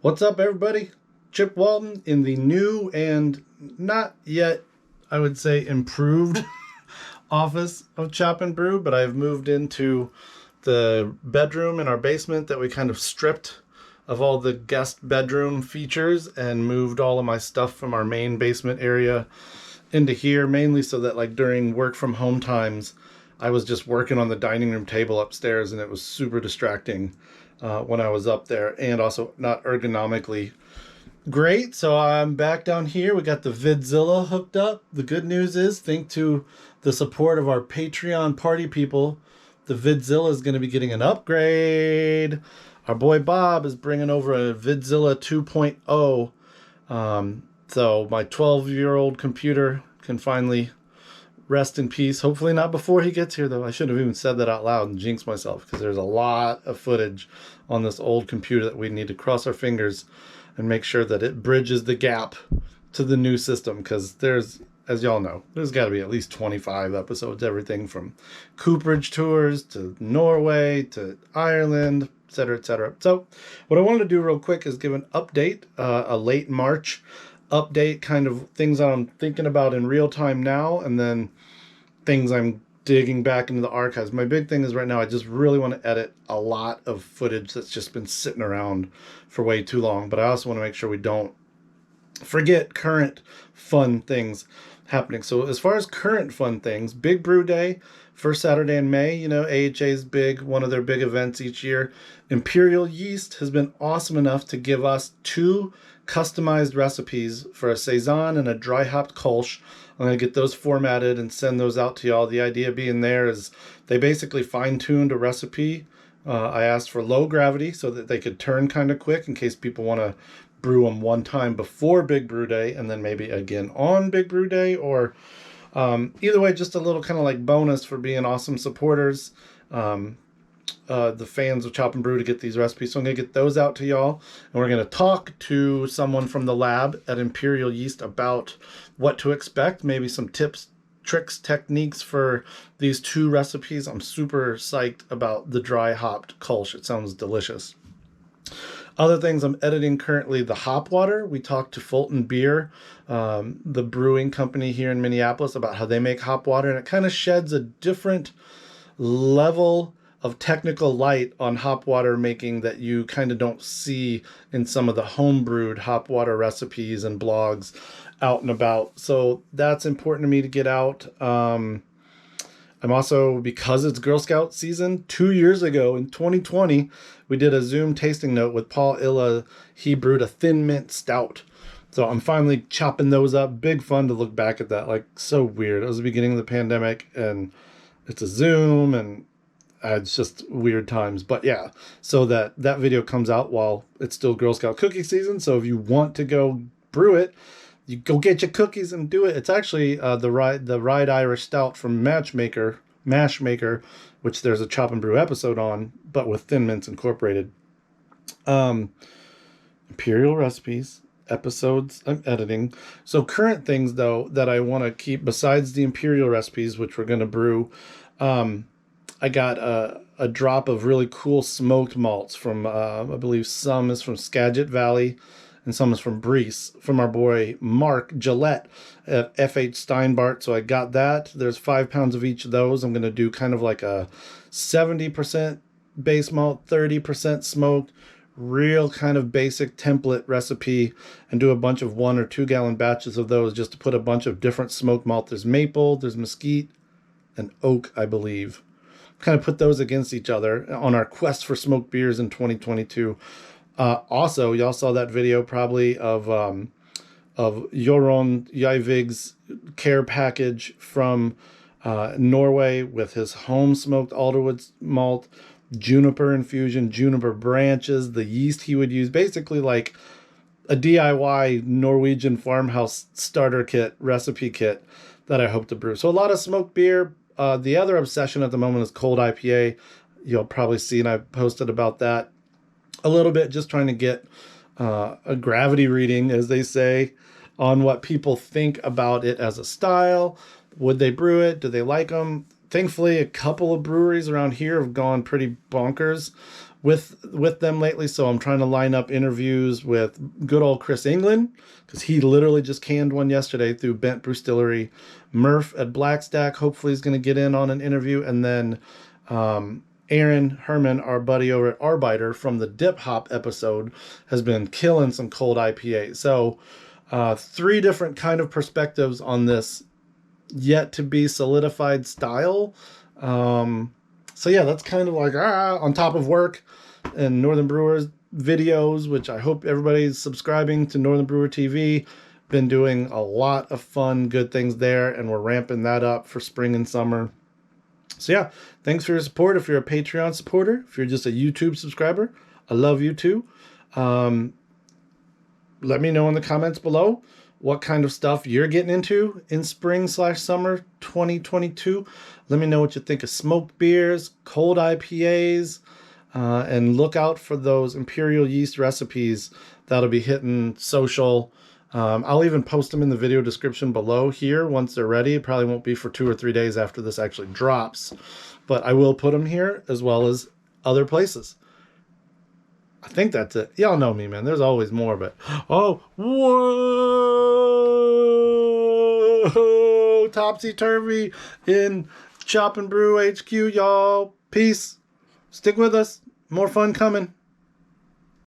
What's up, everybody? Chip Walton in the new and not yet, I would say, improved office of Chop Brew, but I've moved into the bedroom in our basement that we kind of stripped of all the guest bedroom features and moved all of my stuff from our main basement area into here, mainly so that, like, during work from home times, I was just working on the dining room table upstairs and it was super distracting when I was up there, and also not ergonomically great. So I'm back down here. We got the Vidzilla hooked up. The good news is, thanks to the support of our Patreon party people, the Vidzilla is going to be getting an upgrade. Our boy Bob is bringing over a Vidzilla 2.0. So my 12-year-old computer can finally rest in peace. Hopefully not before he gets here, though. I shouldn't have even said that out loud and jinxed myself, because there's a lot of footage on this old computer that we need to cross our fingers and make sure that it bridges the gap to the new system, because there's, as y'all know, there's got to be at least 25 episodes, everything from cooperage tours to Norway to Ireland, etc., etc. So what I wanted to do real quick is give an update, a late March update, kind of things I'm thinking about in real time now, and then things I'm digging back into the archives. My big thing is right now I just really want to edit a lot of footage that's just been sitting around for way too long, but I also want to make sure we don't forget current fun things happening. So as far as current fun things, Big Brew Day, first Saturday in May, you know, AHA's big, one of their big events each year. Imperial Yeast has been awesome enough to give us 2 customized recipes for a Saison and a dry hopped Kolsch. I'm going to get those formatted and send those out to y'all. The idea being there is they basically fine-tuned a recipe. I asked for low gravity so that they could turn kind of quick in case people want to brew them one time before Big Brew Day and then maybe again on Big Brew Day, or either way, just a little kind of like bonus for being awesome supporters. The fans of Chop and Brew to get these recipes. So I'm going to get those out to y'all. And we're going to talk to someone from the lab at Imperial Yeast about what to expect, maybe some tips, tricks, techniques for these 2 recipes. I'm super psyched about the dry hopped Kolsch. It sounds delicious. Other things I'm editing currently, the hop water. We talked to Fulton Beer, the brewing company here in Minneapolis, about how they make hop water. And it kind of sheds a different level of technical light on hop water making that you kind of don't see in some of the home-brewed hop water recipes and blogs out and about. So that's important to me to get out. I'm also, because it's Girl Scout season, 2 years ago in 2020, we did a Zoom tasting note with Paul Illa. He brewed a thin mint stout. So I'm finally chopping those up. Big fun to look back at that. Like, so weird. It was the beginning of the pandemic and it's a Zoom and it's just weird times. But yeah, so that video comes out while it's still Girl Scout cookie season. So if you want to go brew it, you go get your cookies and do it. It's actually the Ride Irish Stout from Mashmaker, which there's a Chop and Brew episode on, but with Thin Mints incorporated. Imperial recipes, episodes I'm editing. So current things, though, that I want to keep besides the Imperial recipes, which we're going to brew, I got a drop of really cool smoked malts from, I believe some is from Skagit Valley and some is from Breese, from our boy Mark Gillette at F.H. Steinbart. So I got that. There's 5 pounds of each of those. I'm going to do kind of like a 70% base malt, 30% smoked, real kind of basic template recipe, and do a bunch of 1 or 2 gallon batches of those just to put a bunch of different smoked malt. There's maple, there's mesquite, and oak, I believe. Kind of put those against each other on our quest for smoked beers in 2022. Also, y'all saw that video probably of Joron Jævig's care package from Norway with his home smoked alderwood malt, juniper infusion, juniper branches, the yeast he would use, basically like a DIY Norwegian farmhouse starter kit, recipe kit that I hope to brew. So a lot of smoked beer. The other obsession at the moment is cold IPA. You'll probably see, and I posted about that a little bit, just trying to get a gravity reading, as they say, on what people think about it as a style. Would they brew it? Do they like them? Thankfully, a couple of breweries around here have gone pretty bonkers with them lately, so I'm trying to line up interviews with good old Chris England, because he literally just canned one yesterday through Bent Brewstillery. Murph at Blackstack hopefully is going to get in on an interview, and then Aaron Herman, our buddy over at Arbiter from the Dip Hop episode, has been killing some cold IPA. So 3 different kind of perspectives on this yet to be solidified style. So yeah, that's kind of like on top of work and Northern Brewers videos, which I hope everybody's subscribing to Northern Brewer TV. Been doing a lot of fun, good things there, and we're ramping that up for spring and summer. So yeah, thanks for your support. If you're a Patreon supporter, if you're just a YouTube subscriber, I love you too. Let me know in the comments below what kind of stuff you're getting into in spring/summer 2022. Let me know what you think of smoked beers, cold IPAs, and look out for those imperial yeast recipes that'll be hitting social. I'll even post them in the video description below here once they're ready. It probably won't be for 2 or 3 days after this actually drops, but I will put them here as well as other places. I think that's it. Y'all know me, man. There's always more, but oh, whoa, topsy-turvy in Chop and Brew HQ, y'all. Peace. Stick with us. More fun coming.